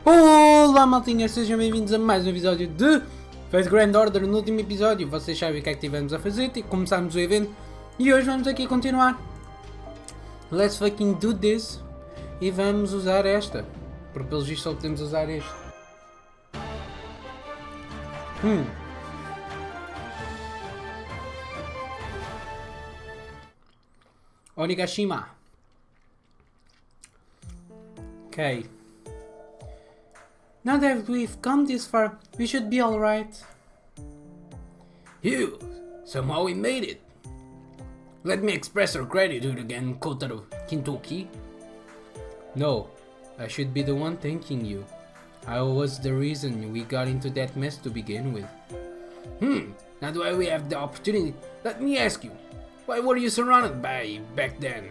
Olá maltinhas, sejam bem-vindos a mais um episódio de Fez Grand Order. No último episódio vocês sabem o que é que tivemos a fazer, começámos o evento e hoje vamos aqui continuar. Let's fucking do this. E vamos usar esta, porque pelos vistos só podemos usar este. Onigashima. Okay. Now that we've come this far, we should be alright. Phew, somehow we made it. Let me express our gratitude again, Kotaro Kintoki. No, I should be the one thanking you. I was the reason we got into that mess to begin with. Now that we have the opportunity, let me ask you, why were you surrounded by back then?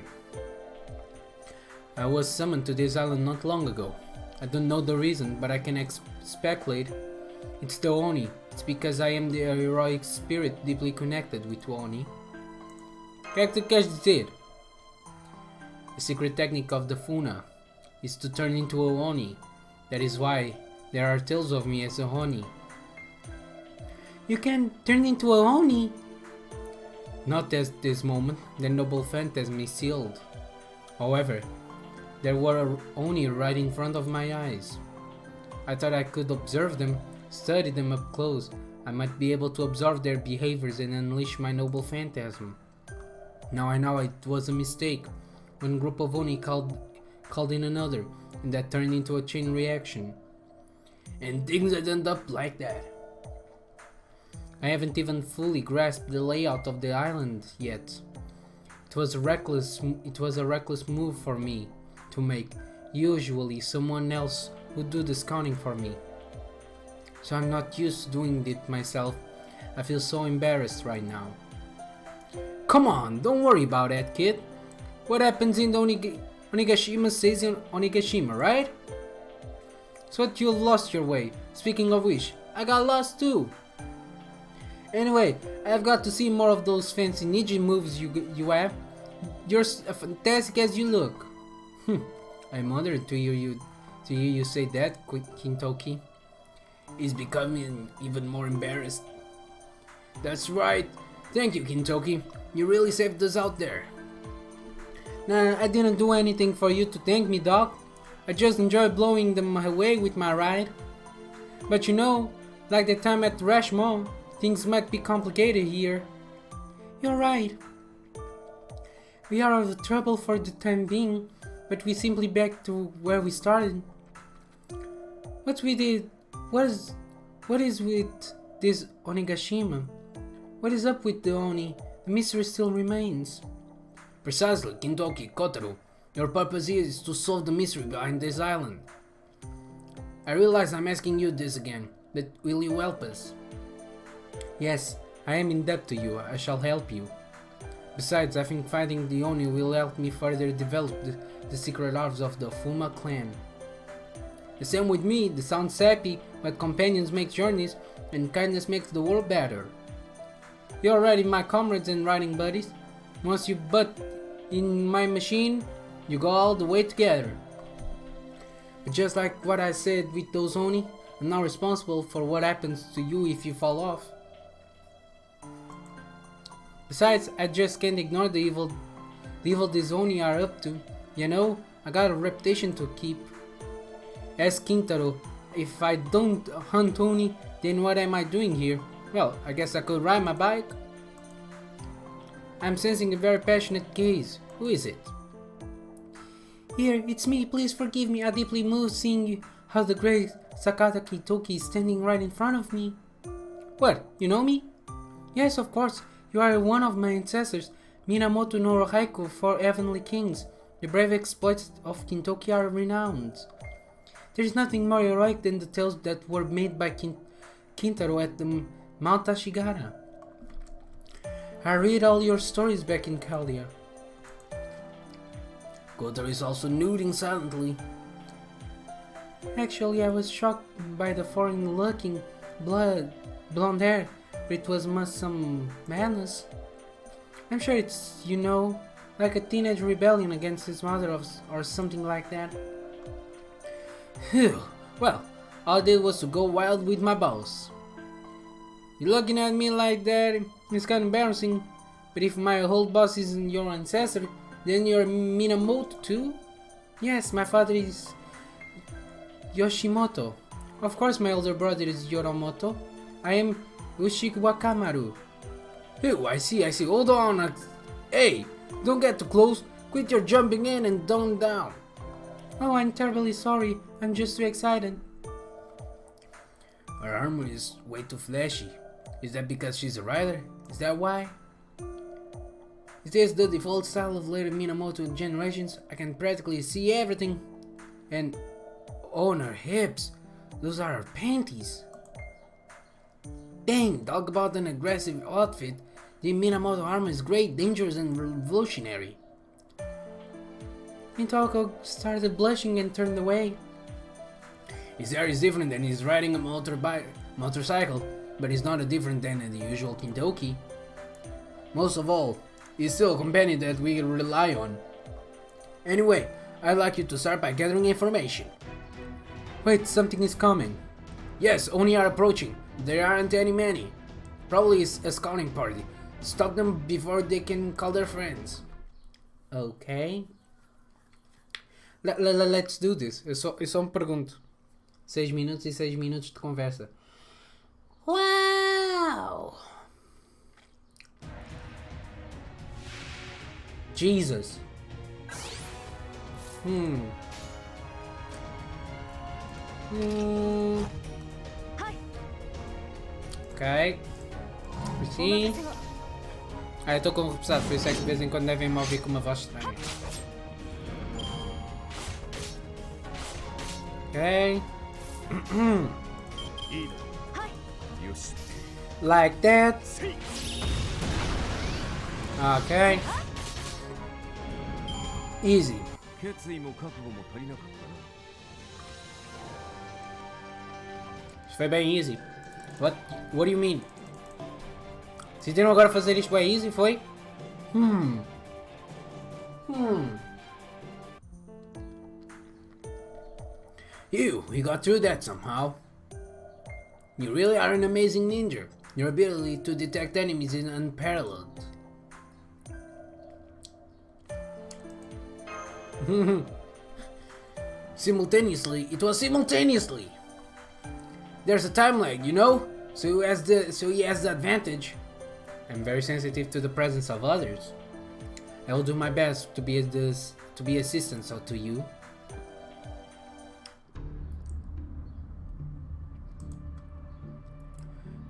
I was summoned to this island not long ago. I don't know the reason, but I can speculate. It's the Oni. It's because I am the heroic spirit deeply connected with Oni. O que é que tu queres dizer? The secret technique of the Funa is to turn into a Oni. That is why there are tales of me as a Oni. You can turn into a Oni? Not at this moment. The noble phantasm is sealed. However, there were Oni right in front of my eyes. I thought I could observe them, study them up close. I might be able to observe their behaviors and unleash my noble phantasm. Now I know it was a mistake. One group of Oni called in another, and that turned into a chain reaction. And things had ended up like that. I haven't even fully grasped the layout of the island yet. It was a reckless move for me to make. Usually someone else would do the scouting for me. So I'm not used to doing it myself. I feel so embarrassed right now. Come on, don't worry about that, kid. What happens in the Onigashima stays in Onigashima, right? So you lost your way. Speaking of which, I got lost too. Anyway, I've got to see more of those fancy ninja moves you have. You're as fantastic as you look. I'm honored to hear you say that, Kintoki. He's becoming even more embarrassed. That's right. Thank you, Kintoki. You really saved us out there. Nah, I didn't do anything for you to thank me, Doc. I just enjoy blowing them away with my ride. But you know, like the time at Rashomon, things might be complicated here. You're right. We are out of trouble for the time being, but we simply back to where we started. What is with this Onigashima? What is up with the Oni? The mystery still remains. Precisely, Kintoki, Kotaro. Your purpose here is to solve the mystery behind this island. I realize I'm asking you this again, but will you help us? Yes, I am in debt to you. I shall help you. Besides, I think finding the Oni will help me further develop the secret arts of the Fuma clan. The same with me. This sounds sappy, but companions make journeys, and kindness makes the world better. You're already my comrades and riding buddies. Once you butt in my machine, you go all the way together. But just like what I said with those Oni, I'm not responsible for what happens to you if you fall off. Besides, I just can't ignore the evil these Oni are up to. You know, I got a reputation to keep. Ask Kintaro, if I don't hunt Oni, then what am I doing here? Well, I guess I could ride my bike. I'm sensing a very passionate gaze. Who is it? Here, it's me. Please forgive me. I deeply moved seeing how the great Sakata Kitoki is standing right in front of me. What? You know me? Yes, of course. You are one of my ancestors, Minamoto no Rohaiku, 4 heavenly kings. The brave exploits of Kintoki are renowned. There is nothing more heroic than the tales that were made by Kintaro at the Mount Ashigara. I read all your stories back in Kalia. Kotaro is also nodding silently. Actually, I was shocked by the foreign-looking blonde hair. It was some madness. I'm sure it's, like a teenage rebellion against his mother or something like that. Phew, Well, all I did was to go wild with my boss. You looking at me like that? It's kind of embarrassing. But if my whole boss isn't your ancestor, then you're Minamoto too? Yes, my father is Yoshimoto. Of course my older brother is Yoromoto. I am Ushiwakamaru. Oh, I see. Hold on. Hey, don't get too close. Quit your jumping in and tone down. Oh, I'm terribly sorry. I'm just too excited. Her armor is way too flashy. Is that because she's a rider? Is that why? Is this the default style of later Minamoto generations? I can practically see everything. And on her hips, those are her panties. Dang, talk about an aggressive outfit. The Minamoto armor is great, dangerous and revolutionary. Mintoko started blushing and turned away. His hair is different than he's riding a motorcycle, but it's not different than the usual Kintoki. Most of all, he's still a companion that we rely on. Anyway, I'd like you to start by gathering information. Wait, something is coming. Yes, Oni are approaching. There aren't many. Probably a scouting party. Stop them before they can call their friends. Okay. Let's do this. Eu só me pergunto. 6 minutos e 6 minutos de conversa. Wow! Jesus. Ok. Assim. Eu estou com repousado, por isso é que de vez em quando devem me ouvir com uma voz estranha. Ok. Like that. Ok. Easy. Isto foi bem easy. What do you mean? Decidiram agora fazer isto bem easy, foi? We got through that somehow. You really are an amazing ninja. Your ability to detect enemies is unparalleled. Simultaneously, it was simultaneously. There's a time lag, you know? So he has the advantage. I'm very sensitive to the presence of others. I will do my best to be assistant to you.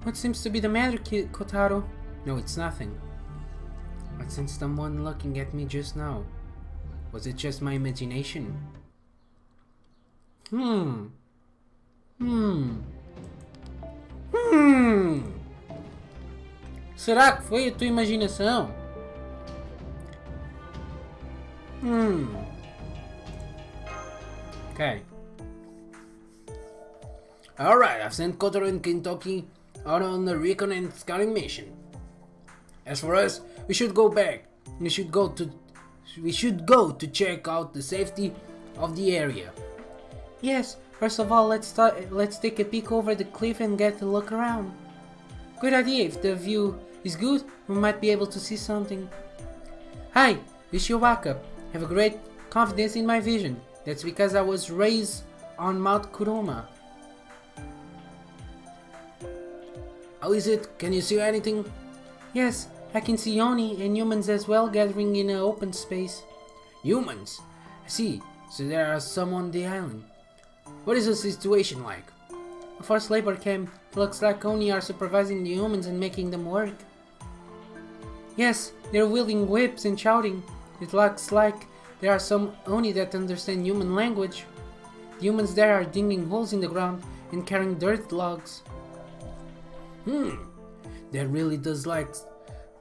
What seems to be the matter, Kotaro? No, it's nothing. I sensed someone looking at me just now. Was it just my imagination? Será que foi a tua imaginação? Okay. Alright, I've sent Kotaro and Kintoki out on a recon and scouting mission. As for us, we should go back. We should go to check out the safety of the area. Yes, first of all, let's take a peek over the cliff and get a look around. Good idea. If the view is good, we might be able to see something. Hi, Ishiyawaka. Have a great confidence in my vision. That's because I was raised on Mount Kuroma. How is it? Can you see anything? Yes, I can see Oni and humans as well gathering in an open space. Humans? I see. So there are some on the island. What is the situation like? A forced labor camp. Looks like Oni are supervising the humans and making them work. Yes, they're wielding whips and shouting. It looks like there are some Oni that understand human language. The humans there are digging holes in the ground and carrying dirt logs. That really does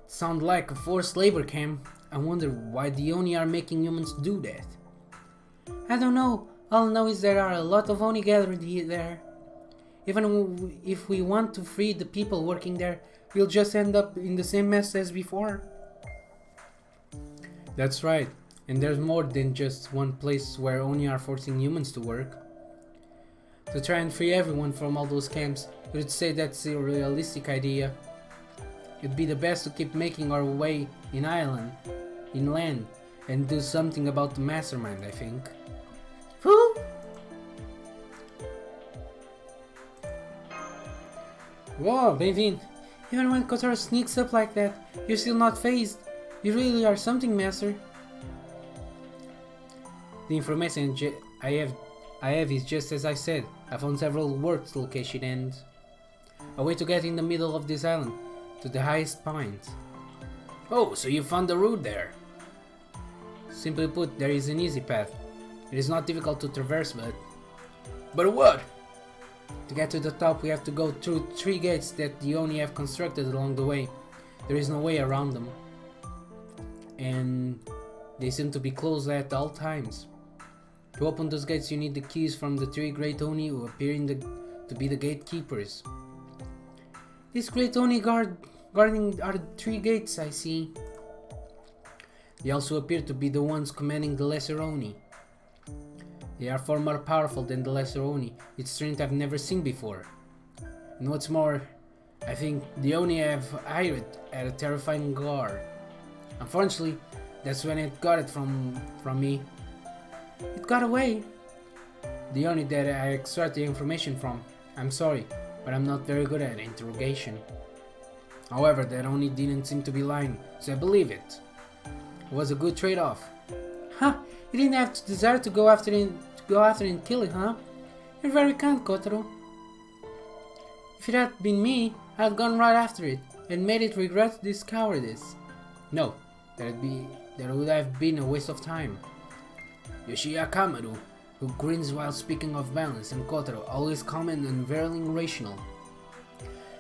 sound like a forced labor camp. I wonder why the Oni are making humans do that. I don't know. All I know is there are a lot of Oni gathered there. Even if we want to free the people working there, we'll just end up in the same mess as before. That's right. And there's more than just one place where Oni are forcing humans to work. To try and free everyone from all those camps. You would say that's a realistic idea. It'd be the best to keep making our way inland, and do something about the mastermind, I think. Who? Whoa, bem-vindo. Even when Kotaro sneaks up like that, you're still not phased. You really are something, Master. The information I have is just as I said. I found several works location and a way to get in the middle of this island, to the highest point. Oh, so you found the route there. Simply put, there is an easy path. It is not difficult to traverse, but... But what? To get to the top, we have to go through 3 gates that the Oni have constructed along the way. There is no way around them. And they seem to be closed at all times. To open those gates, you need the keys from the 3 great Oni who appear to be the gatekeepers. These great Oni guarding our 3 gates, I see. They also appear to be the ones commanding the lesser Oni. They are far more powerful than the lesser Oni, its strength I've never seen before. And what's more, I think the Oni have hired at a terrifying guard. Unfortunately, that's when it got it from me. It got away. The Oni that I extract the information from. I'm sorry, but I'm not very good at interrogation. However, that Oni didn't seem to be lying, so I believe it. It was a good trade-off. Huh? You didn't have to desire to go after and kill it, huh? You're very kind, Kotaro. If it had been me, I'd have gone right after it and made it regret this cowardice. No, that would have been a waste of time. Yoshiya Kamaru, who grins while speaking of violence, and Kotaro, always calm and very rational.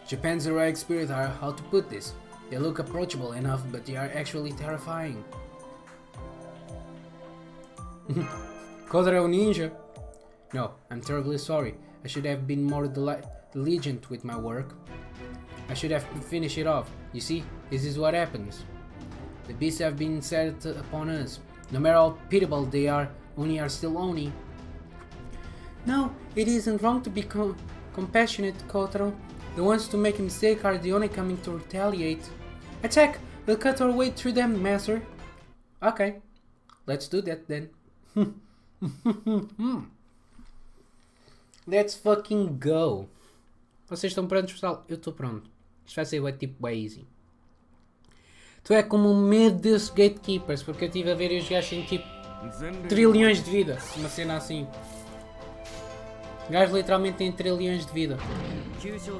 Japan's heroic spirit are, how to put this, they look approachable enough, but they are actually terrifying. Kotaro ninja? No, I'm terribly sorry. I should have been more diligent with my work. I should have finished it off. You see, this is what happens. The beasts have been set upon us. No matter how pitiable they are, Oni are still Oni. No, it isn't wrong to be compassionate, Kotaro. The ones to make a mistake are the Oni coming to retaliate. Attack! We'll cut our way through them, Master. Okay, let's do that then. Let's fucking go. Vocês estão prontos, pessoal? Eu estou pronto. Isto vai ser tipo easy. Tu é como um medo desses gatekeepers, porque eu estive a ver e os gajos têm tipo trilhões de vida. Uma cena assim. Os gajos literalmente têm trilhões de vida. Isso é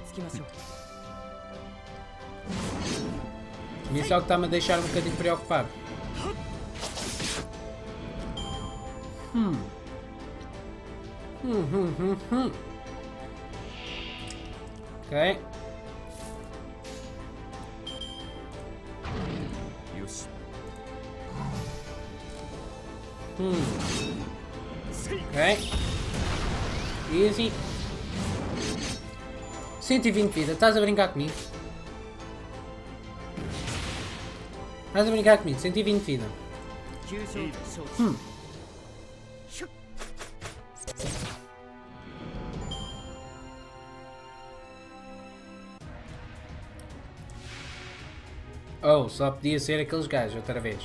o que está-me a deixar um bocadinho preocupado. Ok. Ok. Easy. 120 vida, estás a brincar comigo? Estás a brincar comigo, 120 vida. Oh, só podia ser aqueles gajos outra vez.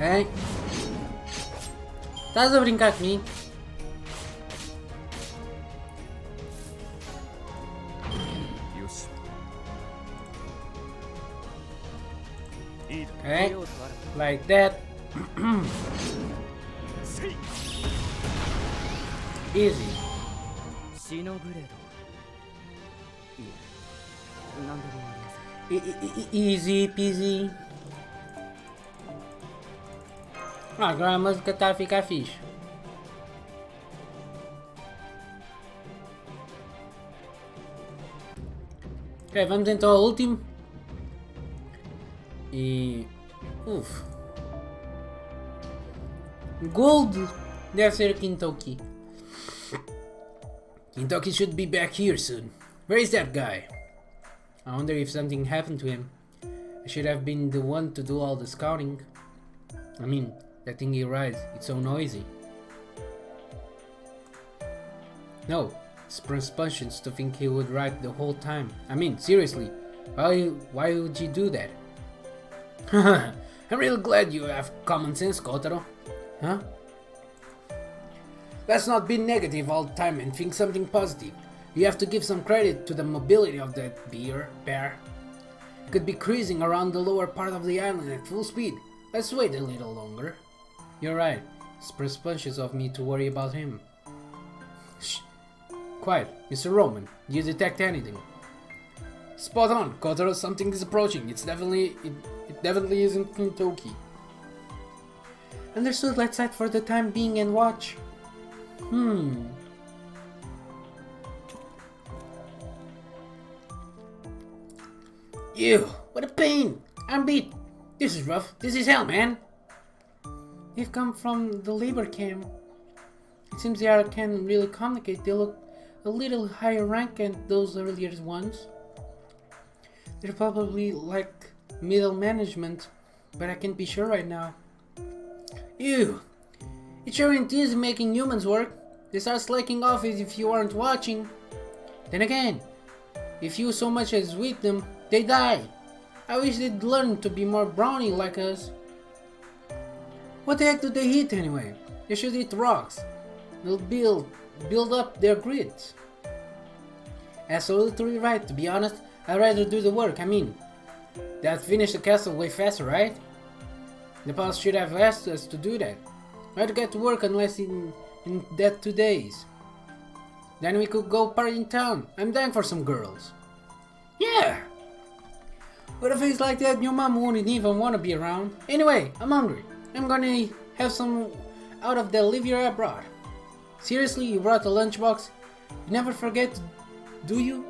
Ei. Estás a brincar comigo? Okay, like that. Easy. Easy peasy. Agora a música está a ficar fixe. Ok, vamos então ao último. E... Gold! Deve ser Kintoki. Kintoki should be back here soon. Where is that guy? I wonder if something happened to him. I should have been the one to do all the scouting. I mean, that thing he rides, it's so noisy. No, it's presumptuous to think he would ride the whole time. I mean, seriously, why would you do that? I'm real glad you have common sense, Kotaro. Huh? Let's not be negative all the time and think something positive. You have to give some credit to the mobility of that bear. Could be cruising around the lower part of the island at full speed. Let's wait a little longer. You're right. It's presumptuous of me to worry about him. Shh. Quiet, Mr. Roman. Do you detect anything? Spot on, Kotaro. Something is approaching. It definitely isn't Kentucky. Understood. Let's set for the time being and watch. Ew, what a pain! I'm beat. This is rough. This is hell, man. They've come from the labor camp. It seems they can really communicate. They look a little higher rank than those earlier ones. They're probably like middle management, but I can't be sure right now. Ew! It sure ain't easy making humans work. They start slacking off if you aren't watching. Then again, if you so much as with them, they die. I wish they'd learn to be more brownie like us. What the heck do they eat anyway? They should eat rocks. They'll build up their grit. Absolutely right. To be honest, I'd rather do the work. I mean, that'd finish the castle way faster, right? The boss should have asked us to do that. Why to get to work unless in that 2 days? Then we could go party in town. I'm dying for some girls. Yeah! With a face like that, your mom wouldn't even want to be around. Anyway, I'm hungry. I'm gonna have some out of the liver I brought. Seriously, you brought a lunchbox? You never forget, do you?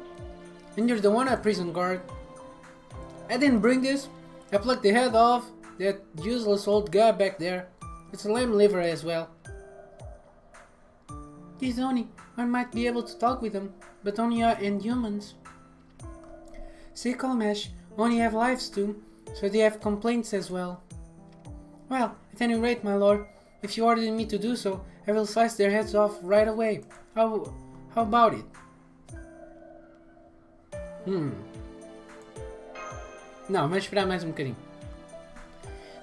And you're the one at prison guard. I didn't bring this. I plucked the head off that useless old guy back there. It's a lamb liver as well. This Oni, one might be able to talk with them, but only and humans. Say Kalmesh, Oni have lives too, so they have complaints as well. Well, at any rate, my lord, if you ordered me to do so, I will slice their heads off right away. How about it? Não, vamos esperar mais bocadinho.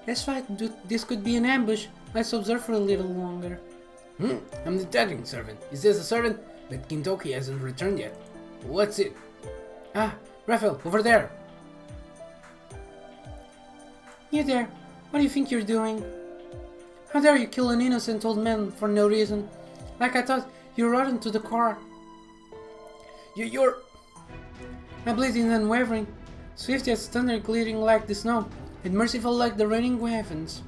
Let's fight. This could be an ambush. Let's observe for a little longer. I'm detecting servant. Is this a servant? But Kintoki hasn't returned yet. What's it? Ah, Raphael, over there. You there? What do you think you're doing? How dare you kill an innocent old man for no reason? Like I thought, you rode into the car. You're... My blade is unwavering, swift as thunder glittering like the snow, and merciful like the raining heavens.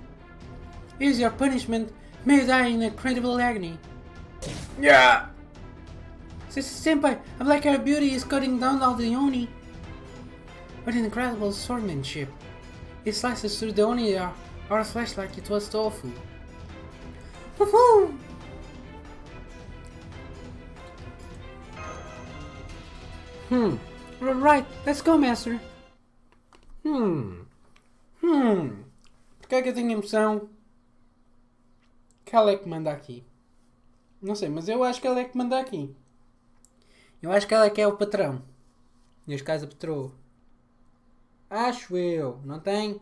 Here's your punishment. May you die in incredible agony. Yeah! Senpai, a black-haired beauty is cutting down all the Oni. What an incredible swordmanship. It slices through the Oni our flesh like it was tofu. Woohoo! Right, let's go, master. Por que é que eu tenho a impressão que ela é que manda aqui? Não sei, mas eu acho que ela é que manda aqui. Eu acho que ela é que é o patrão. Neste caso a patroa. Acho eu. Não tenho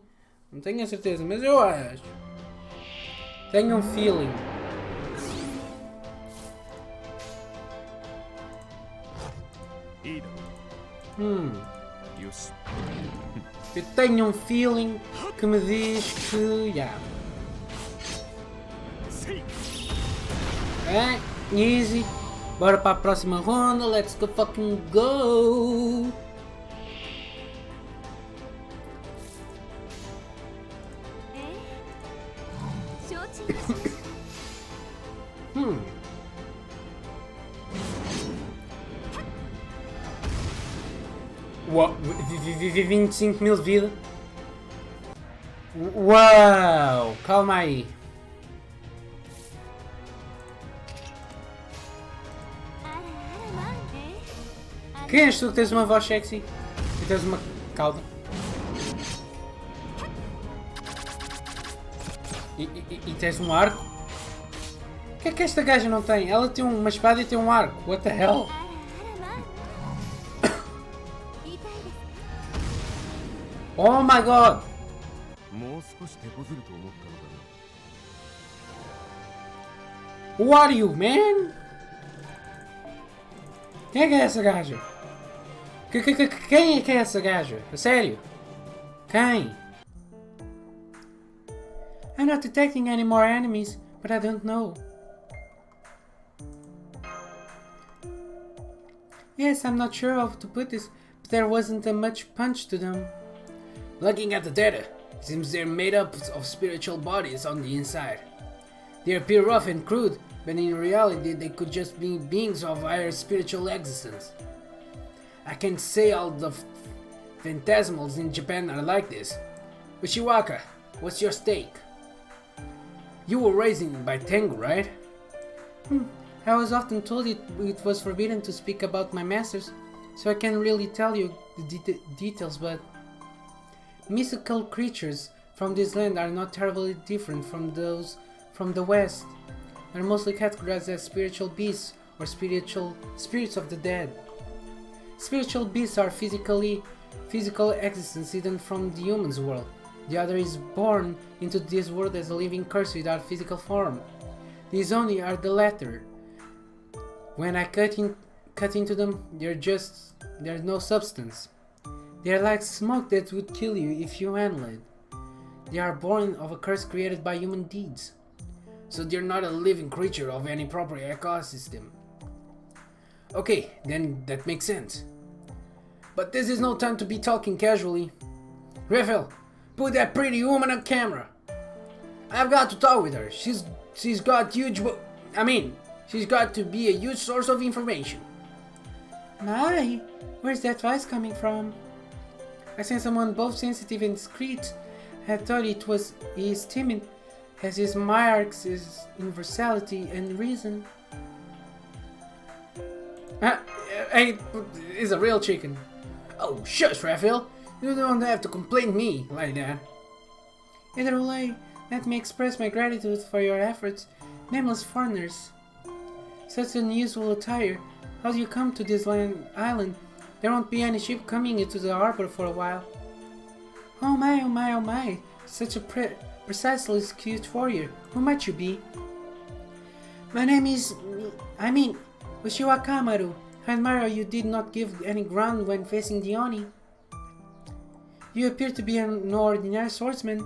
a certeza, mas eu acho. Tenho um feeling. Eu tenho um feeling que me diz que... Easy. Bora para a próxima ronda. Let's go fucking go. Uau, 25.000 de vida. Uau, calma aí. Quem és tu que tens uma voz sexy e tens uma cauda? E tens um arco? O que é que esta gaja não tem? Ela tem uma espada e tem um arco. What the hell? Oh my god! Who are you, man? Quem é que é essa gaja? Quem é que é essa gaja? A sério? Quem? I'm not detecting any more enemies, but I don't know. Yes, I'm not sure how to put this, but there wasn't much punch to them. Looking at the data, it seems they're made up of spiritual bodies on the inside. They appear rough and crude, but in reality they could just be beings of higher spiritual existence. I can't say all the phantasmals in Japan are like this. Ushiwaka, what's your stake? You were raised by Tengu, right? I was often told it was forbidden to speak about my masters, so I can't really tell you the details, but mystical creatures from this land are not terribly different from those from the West. They're mostly categorized as spiritual beasts or spirits of the dead. Spiritual beasts are physical existence hidden from the human's world. The other is born into this world as a living curse without physical form. These only are the latter. When I cut into them, there's no substance. They are like smoke that would kill you if you handle it. They are born of a curse created by human deeds. So they're not a living creature of any proper ecosystem. Okay, then that makes sense. But this is no time to be talking casually. Raphael, put that pretty woman on camera. I've got to talk with her. She's got she's got to be a huge source of information. My, where's that voice coming from? I sense someone both sensitive and discreet. I thought it was his timid, as his marks his universality and reason. Hey, it's a real chicken. Oh, shush, Raphael. You don't have to complain me like that. Either way, let me express my gratitude for your efforts, nameless foreigners. Such unusual attire. How do you come to this island? There won't be any ship coming into the harbor for a while. Oh my, oh my, oh my. Such a precisely cute warrior. Who might you be? My name is... Ushiwakamaru. I admire you did not give any ground when facing the Oni. You appear to be an ordinary swordsman.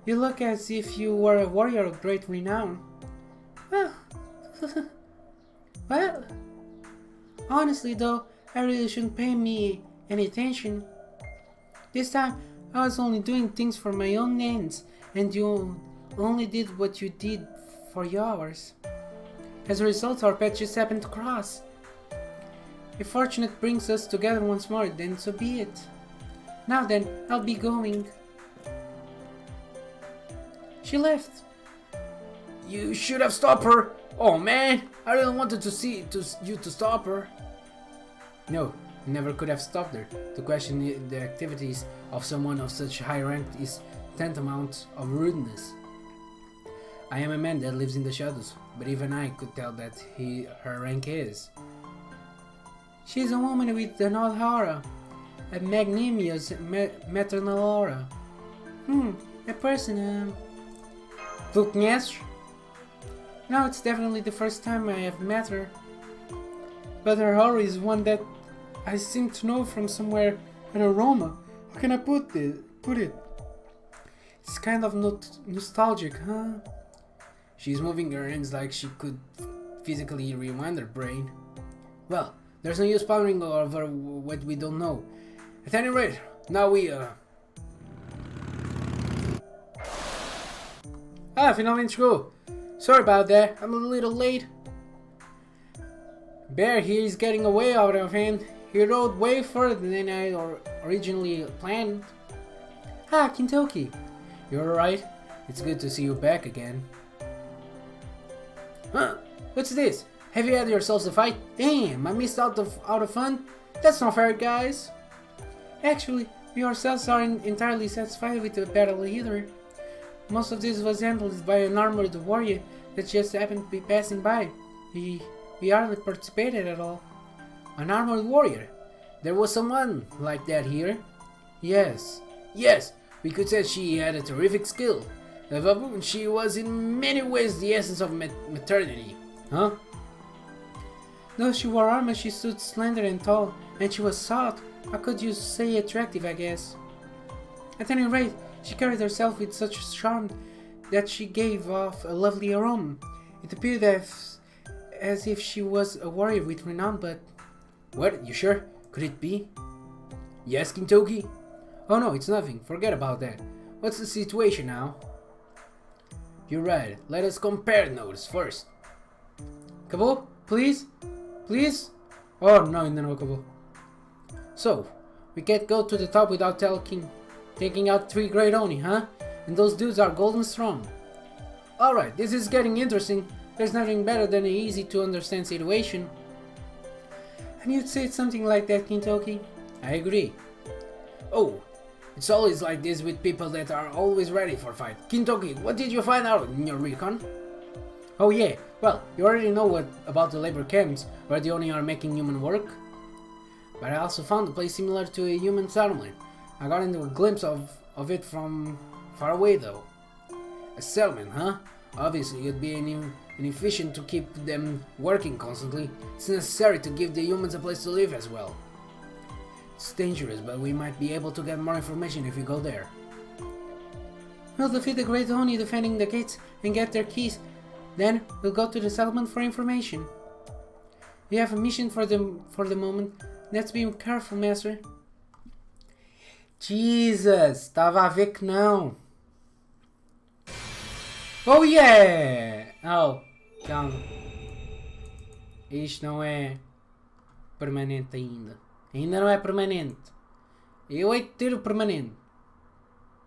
You look as if you were a warrior of great renown. Well, honestly though, I really shouldn't pay me any attention. This time, I was only doing things for my own ends, and you only did what you did for yours. As a result, our paths just happened to cross. If fortune brings us together once more, then so be it. Now then, I'll be going. She left. You should have stopped her. Oh man, I really wanted you to stop her. No, I never could have stopped her. To question the activities of someone of such high rank is tantamount of rudeness. I am a man that lives in the shadows, but even I could tell that her rank is. She is a woman with an odd aura, a magnanimous maternal aura. A person, Tu conheces? No, it's definitely the first time I have met her. But her aura is one that I seem to know from somewhere, an aroma. How can I put it? It's kind of nostalgic, huh? She's moving her hands like she could physically rewind her brain. Well, there's no use pondering over what we don't know. At any rate, now finalmente chegou. Sorry about that, I'm a little late. Bear here is getting away out of hand. He rode way further than I originally planned. Kintoki. You're alright? It's good to see you back again. Huh? What's this? Have you had yourselves a fight? Damn, I missed out of fun? That's not fair, guys. Actually, we ourselves aren't entirely satisfied with the battle either. Most of this was handled by an armored warrior that just happened to be passing by. We hardly participated at all. An armored warrior? There was someone like that here? Yes. Yes, we could say she had a terrific skill. She was in many ways the essence of maternity. Huh? Though she wore armor, she stood slender and tall, and she was soft. How could you say attractive, I guess? At any rate, she carried herself with such charm that she gave off a lovely aroma. It appeared as if she was a warrior with renown, but... What? You sure? Could it be? Yes, Kintoki? Oh no, it's nothing. Forget about that. What's the situation now? You're right. Let us compare notes first. Kabo, please? Please? Oh, no, Kabo. So, we can't go to the top without taking out 3 great Oni, huh? And those dudes are golden strong. Alright, this is getting interesting. There's nothing better than an easy to understand situation. And you'd say something like that, Kintoki? I agree. Oh, it's always like this with people that are always ready for fight. Kintoki, what did you find out in your recon? Oh yeah, well, you already know what about the labor camps where the Oni are making human work. But I also found a place similar to a human settlement. I got into a glimpse of it from far away though. A settlement, huh? Obviously it'd be inefficient to keep them working constantly. It's necessary to give the humans a place to live as well. It's dangerous, but we might be able to get more information if we go there. We'll defeat the Great Oni defending the gates and get their keys. Then we'll go to the settlement for information. We have a mission for the moment. Let's be careful, Master. Jesus, estava a ver que não. Oh yeah! Oh, calma. Isto não é permanente ainda. Ainda não é permanente. Eu hei de ter o permanente.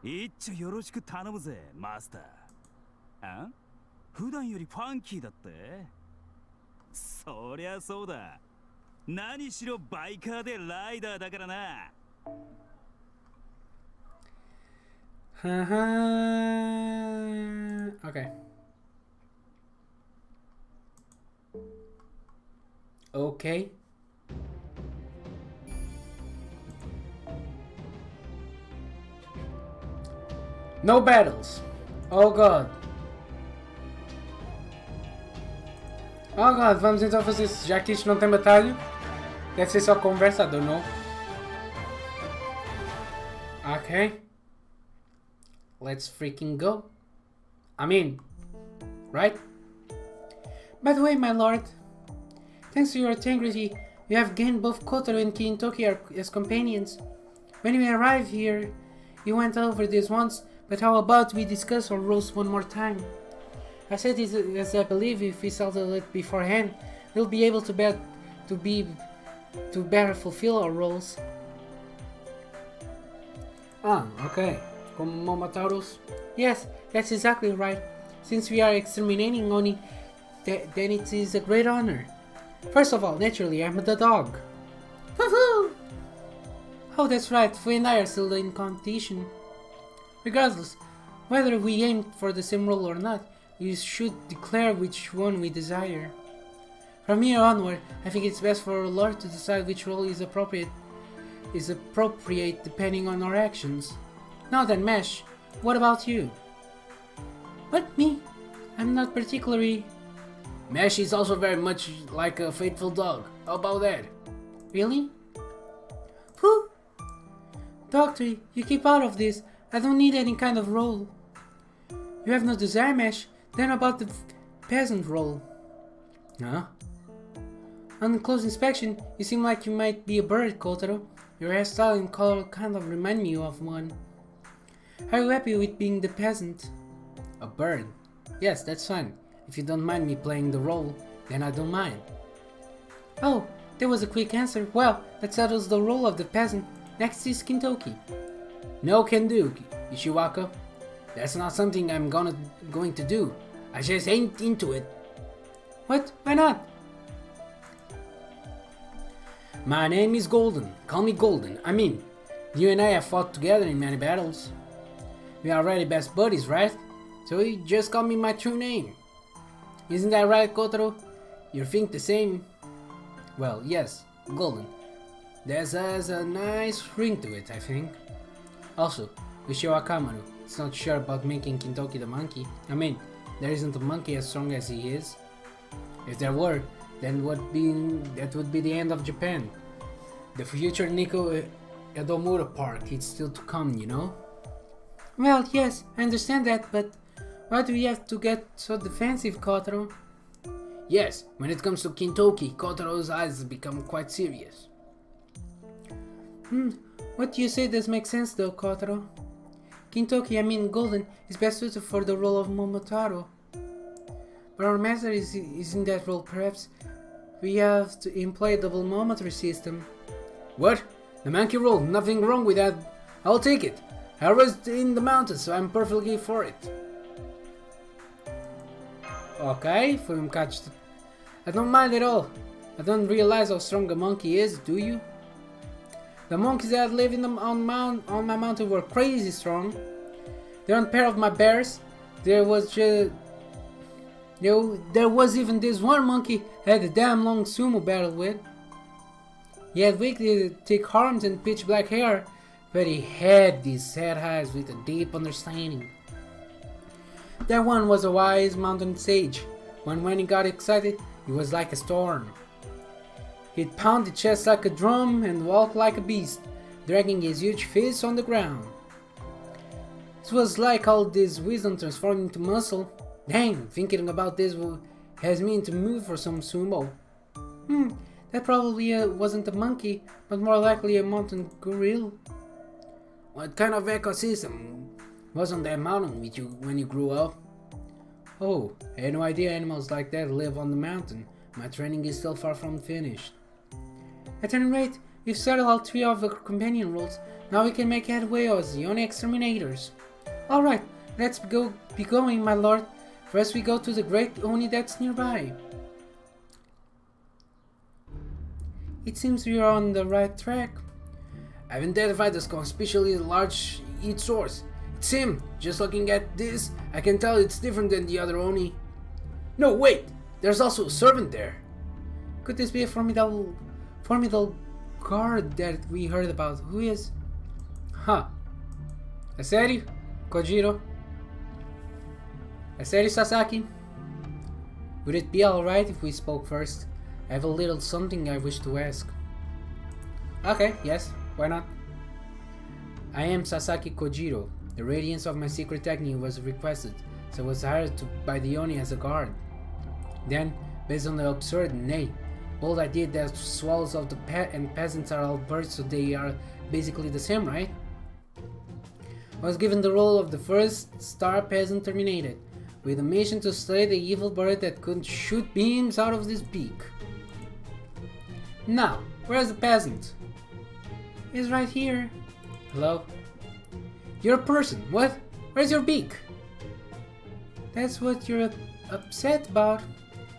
一丁よろしく頼むぜ、マスター。あ？普段よりファンキーだって？そりゃそうだ。何しろバイカーでライダーだからな。Okay. Okay. No battles. Oh god. Oh god, vamos então fazer isso. Já que isto não tem batalha, deve ser só conversa, I don't know. Okay. Let's freaking go. I mean, right? By the way, my lord, thanks to your integrity, we have gained both Kotaro and Kintoki as companions. When we arrived here, you went over this once, but how about we discuss our roles one more time? I said this as I believe if we settle it beforehand, we'll be able to better fulfill our roles. Ah, okay. Como Momotaurus? Yes, that's exactly right. Since we are exterminating Oni, then it is a great honor. First of all, naturally, I'm the dog. Woohoo! Oh, that's right, Fu and I are still in competition. Regardless, whether we aim for the same role or not, we should declare which one we desire. From here onward, I think it's best for our Lord to decide which role is appropriate depending on our actions. Now then, Mesh, what about you? What, me? I'm not particularly... Mesh is also very much like a faithful dog. How about that? Really? Whew! Doctor, you keep out of this. I don't need any kind of role. You have no desire, Mesh? Then about the peasant role. Huh? On close inspection, you seem like you might be a bird, Kotaro. Your hairstyle and color kind of remind me of one. Are you happy with being the peasant? A bird? Yes, that's fine. If you don't mind me playing the role, then I don't mind. Oh, that was a quick answer. Well, that settles the role of the peasant. Next is Kintoki. No can do, Ishiwaka. That's not something I'm going to do. I just ain't into it. What? Why not? My name is Golden. Call me Golden. You and I have fought together in many battles. We are already best buddies, right? So you just call me my true name. Isn't that right, Kotaro? You think the same? Well, yes, Golden. That has a nice ring to it, I think. Also, Ushio Akamaru is not sure about making Kintoki the monkey. I mean, there isn't a monkey as strong as he is. If there were, then that would be the end of Japan. The future Nikko Edomura part is still to come, you know? Well, yes, I understand that, but why do we have to get so defensive, Kotaro? Yes, when it comes to Kintoki, Kotaro's eyes become quite serious. What you say does make sense though, Kotaro. Kintoki, I mean Golden, is best suited for the role of Momotaro. But our master is in that role. Perhaps we have to employ a double momentary system. What? The monkey role? Nothing wrong with that. I'll take it. I was in the mountains, so I'm perfectly for it. Okay, Fumikachi. I don't mind at all. I don't realize how strong a monkey is, do you? The monkeys that live on my mountain were crazy strong. They're on pair of my bears. There was even this one monkey I had a damn long sumo battle with. He had wicked thick arms and pitch black hair, but he had these sad eyes with a deep understanding. That one was a wise mountain sage. When he got excited, he was like a storm. He'd pound the chest like a drum and walk like a beast, dragging his huge fists on the ground. It was like all this wisdom transformed into muscle. Dang, thinking about this has me into mood for some sumo. That probably wasn't a monkey, but more likely a mountain gorilla. What kind of ecosystem was on that mountain with you when you grew up? Oh, I had no idea animals like that live on the mountain. My training is still far from finished. At any rate, we've settled all three of the companion roles. Now we can make headway as the Oni exterminators. Alright, let's be going, my lord. First we go to the great Oni that's nearby. It seems we are on the right track. I've identified this conspicuously large heat source. It's him. Just looking at this, I can tell it's different than the other Oni. No, wait! There's also a servant there. Could this be a formidable guard that we heard about? Who is? É sério, Kojiro? É sério, Sasaki? Would it be alright if we spoke first? I have a little something I wish to ask. Okay, yes, why not? I am Sasaki Kojiro. The radiance of my secret technique was requested, so I was hired by the Oni as a guard. Then, based on the absurd, nay, bold idea that swallows of the and peasants are all birds, so they are basically the same, right? I was given the role of the first star peasant terminated, with a mission to slay the evil bird that could shoot beams out of his beak. Now, where's the peasant? He's right here. Hello? You're a person, what? Where's your beak? That's what you're upset about.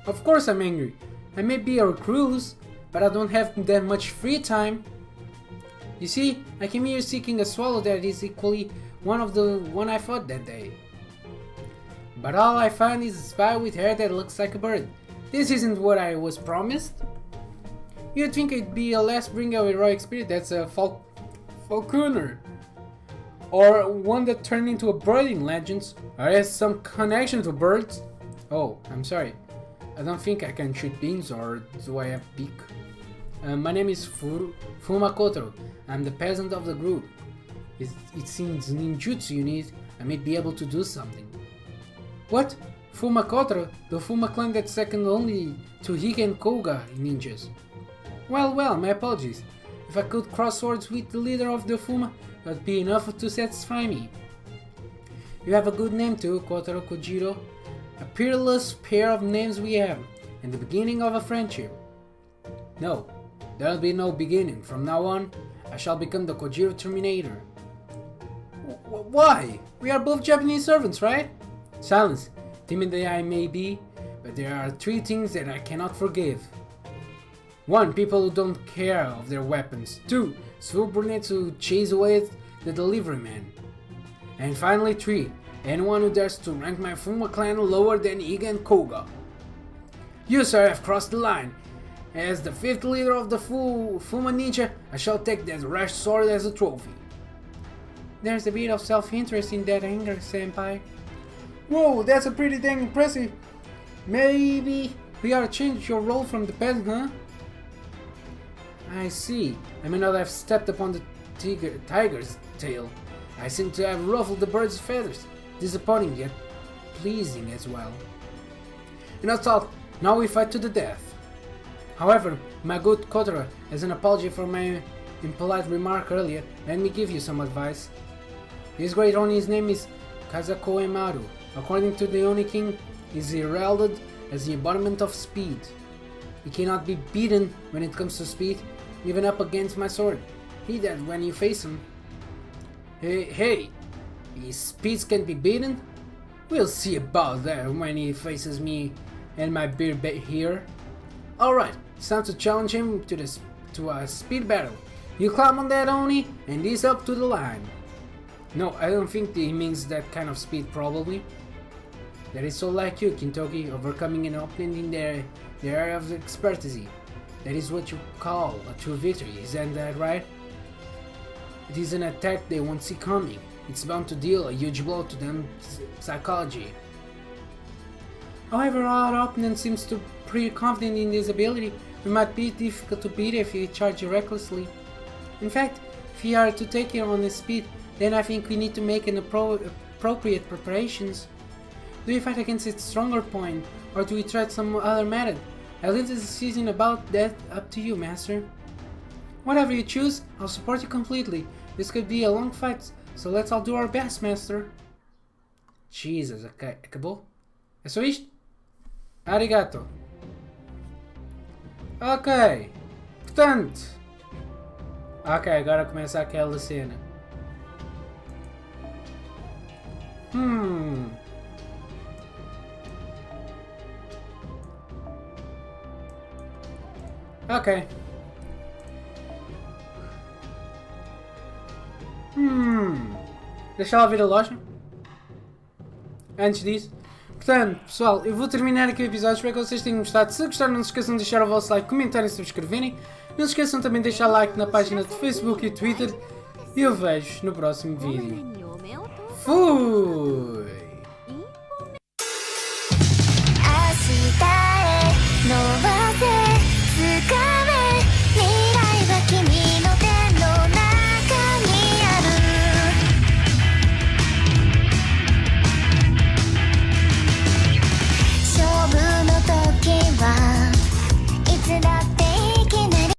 Of course I'm angry. I may be a recluse, but I don't have that much free time. You see, I came here seeking a swallow that is equally one of the one I fought that day. But all I find is a spy with hair that looks like a bird. This isn't what I was promised. You'd think it'd be a less bring a heroic spirit that's a falconer. Or one that turned into a birding legend, or has some connection to birds. Oh, I'm sorry. I don't think I can shoot beams, or do I have beak? My name is Fumakotaro. I'm the peasant of the group. It seems ninjutsu you need. I may be able to do something. What? Fumakotaro? The Fuma clan that's second only to Hike and Koga ninjas. Well, my apologies. If I could cross swords with the leader of the Fuma, that would be enough to satisfy me. You have a good name too, Kotaro Kojiro. A peerless pair of names we have, and the beginning of a friendship. No, there'll be no beginning. From now on, I shall become the Kojiro Terminator. Why? We are both Japanese servants, right? Silence. Timid I may be, but there are three things that I cannot forgive. 1. People who don't care of their weapons. 2. Subordinates who chase away the delivery man. And finally 3. anyone who dares to rank my Fuma clan lower than Iga and Koga. You, sir, have crossed the line. As the 5th leader of the Fuma Ninja, I shall take that rash sword as a trophy. There's a bit of self-interest in that anger, senpai. Whoa, that's a pretty dang impressive. Maybe we ought to change your role from the pet, huh? I see. I may not have stepped upon the tiger's tail. I seem to have ruffled the bird's feathers. Disappointing yet pleasing as well. And I thought, now we fight to the death. However, my good Kotaro, as an apology for my impolite remark earlier, let me give you some advice. This great Oni's name is Kazako Emaru. According to the Oni King, he is heralded as the embodiment of speed. He cannot be beaten when it comes to speed, even up against my sword. He that when you face him. Hey, his speeds can be beaten? We'll see about that when he faces me and my beard here. Alright, it's time to challenge him to a speed battle. You climb on that Oni and ease up to the line. No, I don't think he means that kind of speed, probably. That is so like you, Kintoki, overcoming an opponent in their area of expertise. That is what you call a true victory, isn't that right? It is an attack they won't see coming. It's bound to deal a huge blow to them psychology. However, our opponent seems to be pretty confident in his ability. It might be difficult to beat if he charges recklessly. In fact, if we are to take it on his speed, then I think we need to make an appropriate preparations. Do we fight against its stronger point, or do we try some other method? I leave the decision about that up to you, Master. Whatever you choose, I'll support you completely. This could be a long fight, so let's all do our best, Master. Jesus, acabou? É só isto? Arigato. Ok. Portanto. Ok, agora começa aquela cena. Ok. Deixa lá ver a loja. Antes disso. Portanto, pessoal, eu vou terminar aqui o episódio. Espero que vocês tenham gostado. Se gostaram, não se esqueçam de deixar o vosso like, comentarem e subscreverem. Não se esqueçam também de deixar like na página de Facebook e Twitter. E eu vejo no próximo vídeo. Fui!